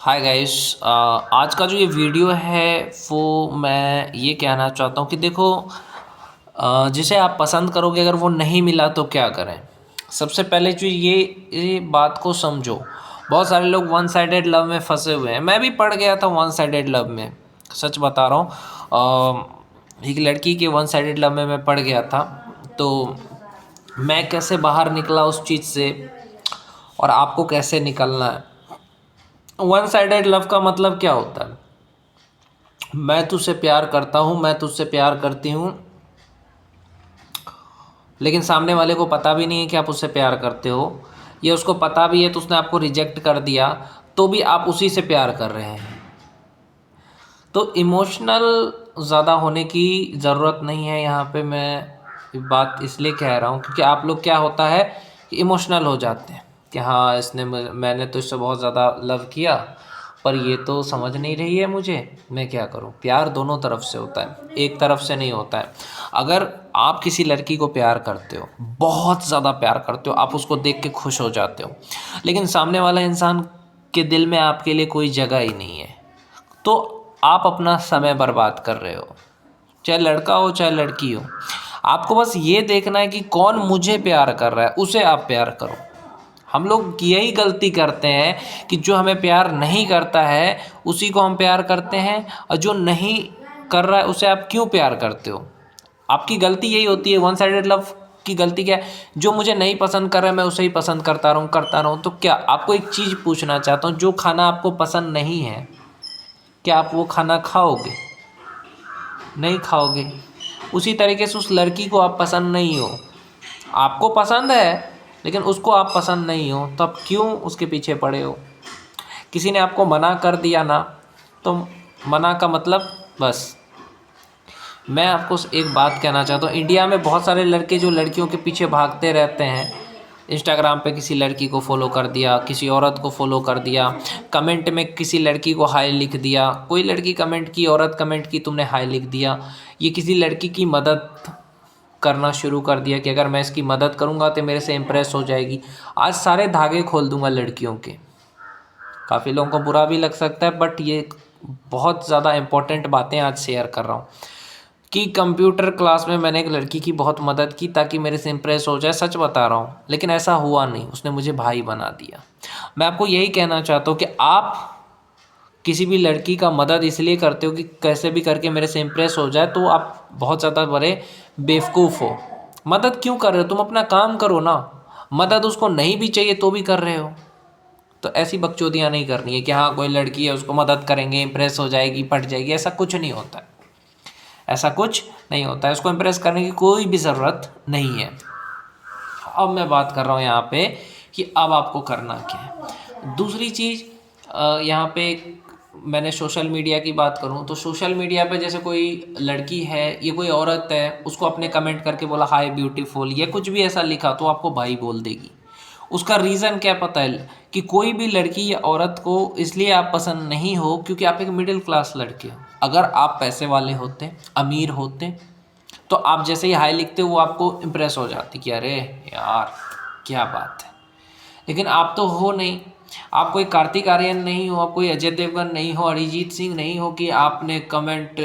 Hi guys. आज का जो ये वीडियो है वो मैं ये कहना चाहता हूँ कि देखो, जिसे आप पसंद करोगे अगर वो नहीं मिला तो क्या करें। सबसे पहले जो ये बात को समझो। बहुत सारे लोग वन साइडेड लव में फंसे हुए हैं। मैं भी पड़ गया था वन साइडेड लव में, सच बता रहा हूँ। एक लड़की के वन साइडेड लव में मैं पड़ गया था। तो मैं कैसे बाहर निकला उस चीज़ से और आपको कैसे निकलना है। वन साइडेड लव का मतलब क्या होता है? मैं तुझसे प्यार करता हूँ, मैं तुझसे प्यार करती हूँ, लेकिन सामने वाले को पता भी नहीं है कि आप उससे प्यार करते हो, या उसको पता भी है तो उसने आपको रिजेक्ट कर दिया, तो भी आप उसी से प्यार कर रहे हैं। तो इमोशनल ज़्यादा होने की ज़रूरत नहीं है। यहाँ पे मैं बात इसलिए कह रहा हूँ क्योंकि आप लोग क्या होता है कि इमोशनल हो जाते हैं कि हाँ मैंने तो इससे बहुत ज़्यादा लव किया, पर ये तो समझ नहीं रही है मुझे, मैं क्या करूँ। प्यार दोनों तरफ से होता है, एक तरफ से नहीं होता है। अगर आप किसी लड़की को प्यार करते हो, बहुत ज़्यादा प्यार करते हो, आप उसको देख के खुश हो जाते हो, लेकिन सामने वाला इंसान के दिल में आपके लिए कोई जगह ही नहीं है, तो आप अपना समय बर्बाद कर रहे हो। चाहे लड़का हो चाहे लड़की हो, आपको बस ये देखना है कि कौन मुझे प्यार कर रहा है, उसे आप प्यार करो। हम लोग यही गलती करते हैं कि जो हमें प्यार नहीं करता है उसी को हम प्यार करते हैं, और जो नहीं कर रहा है उसे आप क्यों प्यार करते हो। आपकी गलती यही होती है। वन साइडेड लव की गलती क्या है? जो मुझे नहीं पसंद कर रहा है मैं उसे ही पसंद करता रहूँ। तो क्या आपको एक चीज़ पूछना चाहता हूँ, जो खाना आपको पसंद नहीं है, क्या आप वो खाना खाओगे? नहीं खाओगे। उसी तरीके से उस लड़की को आप पसंद नहीं हो, आपको पसंद है लेकिन उसको आप पसंद नहीं हो, तो आप क्यों उसके पीछे पड़े हो? किसी ने आपको मना कर दिया ना, तो मना का मतलब बस। मैं आपको एक बात कहना चाहता हूँ, इंडिया में बहुत सारे लड़के जो लड़कियों के पीछे भागते रहते हैं। इंस्टाग्राम पे किसी लड़की को फॉलो कर दिया, किसी औरत को फॉलो कर दिया, कमेंट में किसी लड़की को हाय लिख दिया, कोई लड़की कमेंट की, औरत कमेंट की, तुमने हाय लिख दिया। ये किसी लड़की की मदद करना शुरू कर दिया कि अगर मैं इसकी मदद करूँगा तो मेरे से इम्प्रेस हो जाएगी। आज सारे धागे खोल दूँगा लड़कियों के। काफ़ी लोगों को बुरा भी लग सकता है, बट ये बहुत ज़्यादा इम्पोर्टेंट बातें आज शेयर कर रहा हूँ कि कंप्यूटर क्लास में मैंने एक लड़की की बहुत मदद की ताकि मेरे से इम्प्रेस हो जाए। सच बता रहा हूँ, लेकिन ऐसा हुआ नहीं, उसने मुझे भाई बना दिया। मैं आपको यही कहना चाहता हूँ कि आप किसी भी लड़की का मदद इसलिए करते हो कि कैसे भी करके मेरे से इम्प्रेस हो जाए, तो आप बहुत ज़्यादा बड़े बेवकूफ़ हो। मदद क्यों कर रहे हो? तुम अपना काम करो ना। मदद उसको नहीं भी चाहिए तो भी कर रहे हो। तो ऐसी बकचोदियाँ नहीं करनी है कि हाँ कोई लड़की है उसको मदद करेंगे, इम्प्रेस हो जाएगी, पट जाएगी। ऐसा कुछ नहीं होता है, ऐसा कुछ नहीं होता है। उसको इम्प्रेस करने की कोई भी ज़रूरत नहीं है। अब मैं बात कर रहा हूँ यहाँ पे कि अब आपको करना क्या है। दूसरी चीज़, यहाँ पे मैंने सोशल मीडिया की बात करूँ तो सोशल मीडिया पे जैसे कोई लड़की है या कोई औरत है, उसको अपने कमेंट करके बोला हाय ब्यूटीफुल या कुछ भी ऐसा लिखा, तो आपको भाई बोल देगी। उसका रीज़न क्या पता है? कि कोई भी लड़की या औरत को इसलिए आप पसंद नहीं हो क्योंकि आप एक मिडिल क्लास लड़के हो। अगर आप पैसे वाले होते, अमीर होते, तो आप जैसे ही हाय लिखते हो वो आपको इम्प्रेस हो जाती कि अरे यार क्या बात है। लेकिन आप तो हो नहीं, आप कोई कार्तिक आर्यन नहीं हो, आप कोई अजय देवगन नहीं हो, अरिजीत सिंह नहीं हो कि आपने कमेंट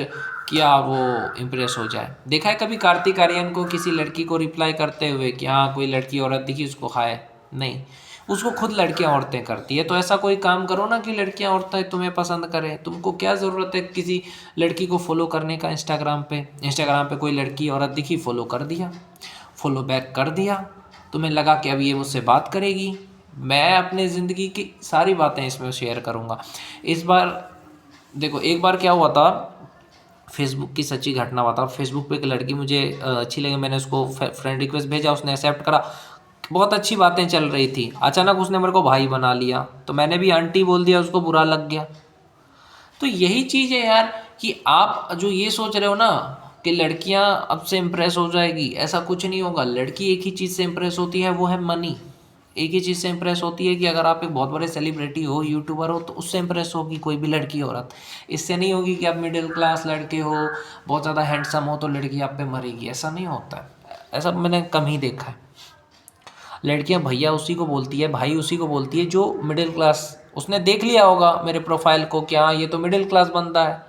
किया वो इम्प्रेस हो जाए। देखा है कभी कार्तिक आर्यन को किसी लड़की को रिप्लाई करते हुए कि हाँ कोई लड़की औरत दिखी उसको हाय? नहीं, उसको खुद लड़कियां औरतें करती है। तो ऐसा कोई काम करो ना कि लड़कियां औरतें तुम्हें पसंद करें। तुमको क्या ज़रूरत है किसी लड़की को फॉलो करने का? इंस्टाग्राम पे कोई लड़की औरत दिखी, फॉलो कर दिया, फॉलो बैक कर दिया। तुम्हें लगा कि अब ये मुझसे बात करेगी। मैं अपनी ज़िंदगी की सारी बातें इसमें शेयर करूँगा। इस बार देखो, एक बार क्या हुआ था, फेसबुक की सच्ची घटना बता। फेसबुक पे एक लड़की मुझे अच्छी लगी, मैंने उसको फ्रेंड रिक्वेस्ट भेजा, उसने एक्सेप्ट करा, बहुत अच्छी बातें चल रही थी। अचानक उसने मेरे को भाई बना लिया, तो मैंने भी आंटी बोल दिया, उसको बुरा लग गया। तो यही चीज़ है यार कि आप जो ये सोच रहे हो ना कि लड़कियां अब से इम्प्रेस हो जाएगी, ऐसा कुछ नहीं होगा। लड़की एक ही चीज़ से इम्प्रेस होती है, वो है मनी। एक ही चीज़ से इम्प्रेस होती है कि अगर आप एक बहुत बड़े सेलिब्रिटी हो, यूट्यूबर हो, तो उससे इम्प्रेस होगी कोई भी लड़की औरत। इससे नहीं होगी कि आप मिडिल क्लास लड़के हो, बहुत ज़्यादा हैंडसम हो तो लड़की आप पे मरेगी। ऐसा नहीं होता है, ऐसा मैंने कम ही देखा है। लड़कियां भैया उसी को बोलती है, भाई उसी को बोलती है जो मिडिल क्लास उसने देख लिया होगा मेरे प्रोफाइल को कि हाँ ये तो मिडिल क्लास बंदा है,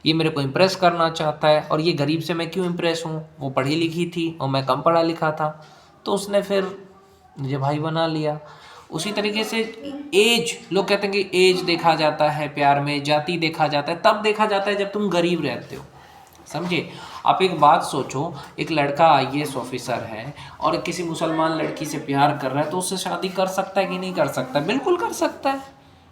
ये मेरे को इम्प्रेस करना चाहता है, और ये गरीब से मैं क्यों इम्प्रेस हूँ, वो पढ़ी लिखी थी और मैं कम पढ़ा लिखा था, तो उसने फिर मुझे भाई बना लिया। उसी तरीके से एज, लोग कहते हैं कि एज देखा जाता है प्यार में, जाति देखा जाता है, तब देखा जाता है जब तुम गरीब रहते हो। समझे? आप एक बात सोचो, एक लड़का आईएएस ऑफिसर है और किसी मुसलमान लड़की से प्यार कर रहा है, तो उससे शादी कर सकता है कि नहीं कर सकता? बिल्कुल कर सकता है,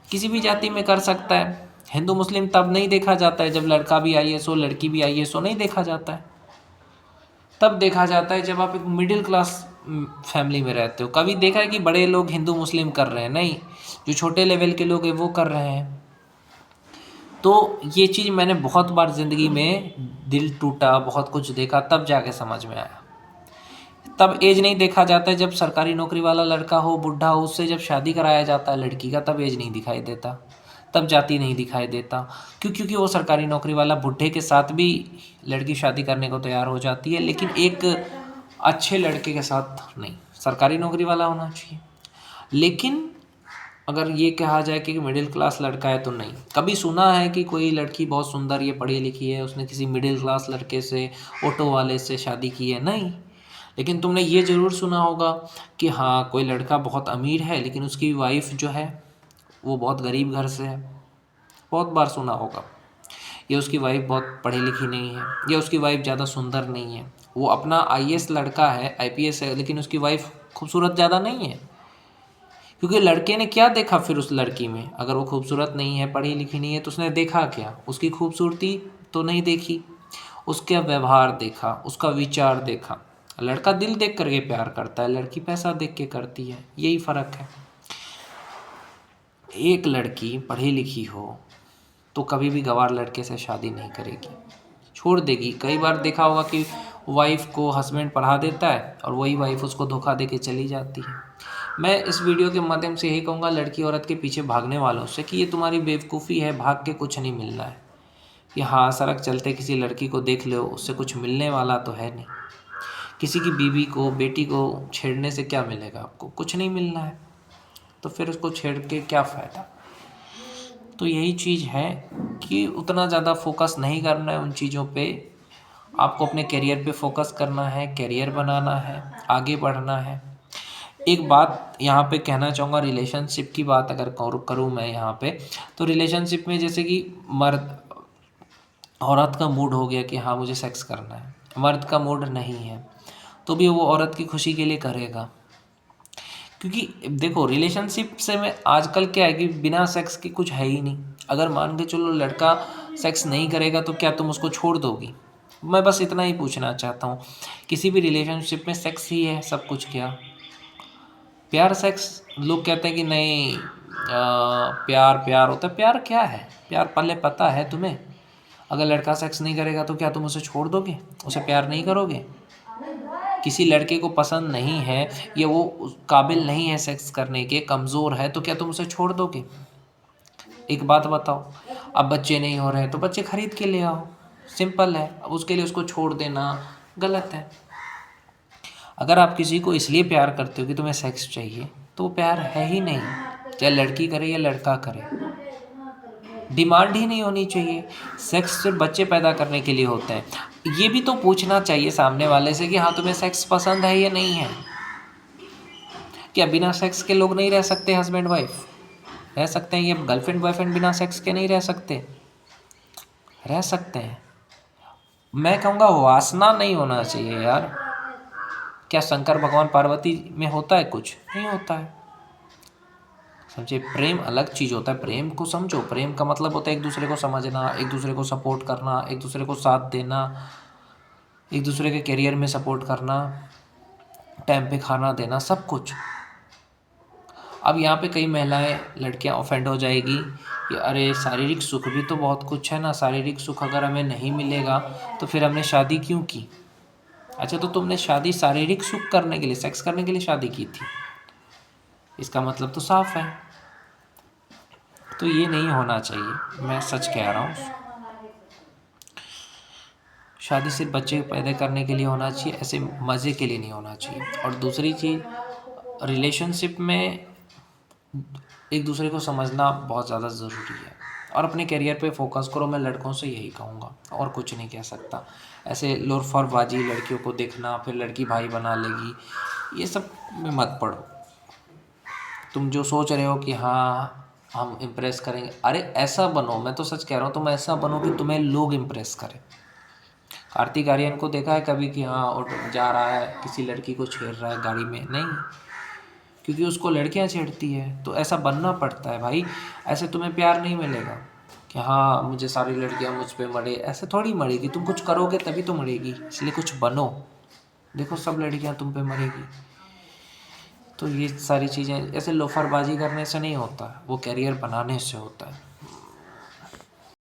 किसी भी जाति में कर सकता है। हिंदू मुस्लिम तब नहीं देखा जाता है जब लड़का भी आईएएस हो लड़की भी आईएएस हो, नहीं देखा जाता है। तब देखा जाता है जब आप एक मिडिल क्लास फैमिली में रहते हो। कभी देखा है कि बड़े लोग हिंदू मुस्लिम कर रहे हैं? नहीं, जो छोटे लेवल के लोग हैं वो कर रहे हैं। तो ये चीज़ मैंने बहुत बार ज़िंदगी में दिल टूटा, बहुत कुछ देखा, तब जाके समझ में आया। तब एज नहीं देखा जाता है, जब सरकारी नौकरी वाला लड़का हो, बुढ़ा हो, उससे जब शादी कराया जाता है लड़की का, तब एज नहीं दिखाई देता, तब जाति नहीं दिखाई देता। क्योंकि वो सरकारी नौकरी वाला बुढ़े के साथ भी लड़की शादी करने को तैयार हो जाती है, लेकिन एक अच्छे लड़के के साथ नहीं, सरकारी नौकरी वाला होना चाहिए। लेकिन अगर ये कहा जाए कि मिडिल क्लास लड़का है तो नहीं। कभी सुना है कि कोई लड़की बहुत सुंदर, ये पढ़ी लिखी है, उसने किसी मिडिल क्लास लड़के से, ऑटो वाले से शादी की है? नहीं। लेकिन तुमने ये ज़रूर सुना होगा कि हाँ कोई लड़का बहुत अमीर है लेकिन उसकी वाइफ जो है वो बहुत गरीब घर से है। बहुत बार सुना होगा। या उसकी वाइफ बहुत पढ़ी लिखी नहीं है, या उसकी वाइफ ज़्यादा सुंदर नहीं है। वो अपना आईएएस लड़का है, आईपीएस है, लेकिन उसकी वाइफ खूबसूरत ज़्यादा नहीं है। क्योंकि लड़के ने क्या देखा फिर उस लड़की में? अगर वो खूबसूरत नहीं है, पढ़ी लिखी नहीं है, तो उसने देखा क्या? उसकी खूबसूरती तो नहीं देखी, उसका व्यवहार देखा, उसका विचार देखा। लड़का दिल देख करके प्यार करता है, लड़की पैसा देख के करती है। यही फ़र्क है। एक लड़की पढ़ी लिखी हो तो कभी भी गंवार लड़के से शादी नहीं करेगी, छोड़ देगी। कई बार देखा होगा कि वाइफ को हस्बैंड पढ़ा देता है और वही वाइफ उसको धोखा दे के चली जाती है। मैं इस वीडियो के माध्यम से यही कहूँगा लड़की औरत के पीछे भागने वालों से कि ये तुम्हारी बेवकूफ़ी है, भाग के कुछ नहीं मिलना है। कि हाँ सड़क चलते किसी लड़की को देख लो, उससे कुछ मिलने वाला तो है नहीं। किसी की बीवी को, बेटी को छेड़ने से क्या मिलेगा आपको? कुछ नहीं मिलना है, तो फिर उसको छेड़ के क्या फ़ायदा? तो यही चीज़ है कि उतना ज़्यादा फोकस नहीं करना है उन चीज़ों पे। आपको अपने करियर पे फोकस करना है, करियर बनाना है, आगे बढ़ना है। एक बात यहाँ पे कहना चाहूँगा, रिलेशनशिप की बात अगर करूँ मैं यहाँ पे, तो रिलेशनशिप में जैसे कि मर्द, औरत का मूड हो गया कि हाँ मुझे सेक्स करना है, मर्द का मूड नहीं है, तो भी वो औरत की खुशी के लिए करेगा। क्योंकि देखो रिलेशनशिप से में आजकल क्या है कि बिना सेक्स के कुछ है ही नहीं। अगर मान के चलो लड़का सेक्स नहीं करेगा तो क्या तुम उसको छोड़ दोगी? मैं बस इतना ही पूछना चाहता हूँ। किसी भी रिलेशनशिप में सेक्स ही है सब कुछ क्या? प्यार सेक्स, लोग कहते हैं कि नहीं प्यार प्यार होता है। प्यार क्या है? प्यार पहले पता है तुम्हें? अगर लड़का सेक्स नहीं करेगा तो क्या तुम उसे छोड़ दोगे? उसे प्यार नहीं करोगे? किसी लड़के को पसंद नहीं है या वो काबिल नहीं है सेक्स करने के, कमज़ोर है, तो क्या तुम उसे छोड़ दोगे? एक बात बताओ। अब बच्चे नहीं हो रहे हैं तो बच्चे खरीद के ले आओ, सिंपल है। अब उसके लिए उसको छोड़ देना गलत है। अगर आप किसी को इसलिए प्यार करते हो कि तुम्हें सेक्स चाहिए, तो वो प्यार है ही नहीं, चाहे लड़की करे या लड़का करे। डिमांड ही नहीं होनी चाहिए। सेक्स सिर्फ बच्चे पैदा करने के लिए होते हैं। ये भी तो पूछना चाहिए सामने वाले से कि हाँ तुम्हें सेक्स पसंद है या नहीं है। क्या बिना सेक्स के लोग नहीं रह सकते? हस्बैंड वाइफ रह सकते हैं, ये गर्लफ्रेंड बॉयफ्रेंड बिना सेक्स के नहीं रह सकते? रह सकते हैं। मैं कहूँगा वासना नहीं होना चाहिए यार। क्या शंकर भगवान पार्वती में होता है? कुछ नहीं होता है। समझे? प्रेम अलग चीज़ होता है। प्रेम को समझो। प्रेम का मतलब होता है एक दूसरे को समझना, एक दूसरे को सपोर्ट करना, एक दूसरे को साथ देना, एक दूसरे के करियर में सपोर्ट करना, टाइम पे खाना देना, सब कुछ। अब यहाँ पे कई महिलाएं, लड़कियां ऑफेंड हो जाएगी कि अरे शारीरिक सुख भी तो बहुत कुछ है ना, शारीरिक सुख अगर हमें नहीं मिलेगा तो फिर हमने शादी क्यों की? अच्छा तो तुमने शादी शारीरिक सुख करने के लिए, सेक्स करने के लिए शादी की थी, इसका मतलब तो साफ है। तो ये नहीं होना चाहिए, मैं सच कह रहा हूँ। शादी सिर्फ बच्चे पैदा करने के लिए होना चाहिए, ऐसे मज़े के लिए नहीं होना चाहिए। और दूसरी चीज़, रिलेशनशिप में एक दूसरे को समझना बहुत ज़्यादा ज़रूरी है और अपने करियर पे फोकस करो। मैं लड़कों से यही कहूँगा और कुछ नहीं कह सकता। ऐसे लोफरबाजी लड़कियों को देखना फिर लड़की भाई बना लेगी, ये सब में मत पड़ो। तुम जो सोच रहे हो कि हाँ हम इम्प्रेस करेंगे, अरे ऐसा बनो, मैं तो सच कह रहा हूँ, तुम ऐसा बनो कि तुम्हें लोग इम्प्रेस करें। कार्तिक आर्यन को देखा है कभी कि हाँ जा रहा है किसी लड़की को छेड़ रहा है गाड़ी में? नहीं, क्योंकि उसको लड़कियां छेड़ती है। तो ऐसा बनना पड़ता है भाई, ऐसे तुम्हें प्यार नहीं मिलेगा कि हाँ मुझे सारी लड़कियां मुझ पे मरे, ऐसे थोड़ी मरेगी। तुम कुछ करोगे तभी तो मरेगी, इसलिए कुछ बनो। देखो सब लड़कियां तुम पे मरेगी। तो ये सारी चीज़ें ऐसे लोफरबाजी करने से नहीं होता, वो कैरियर बनाने से होता है।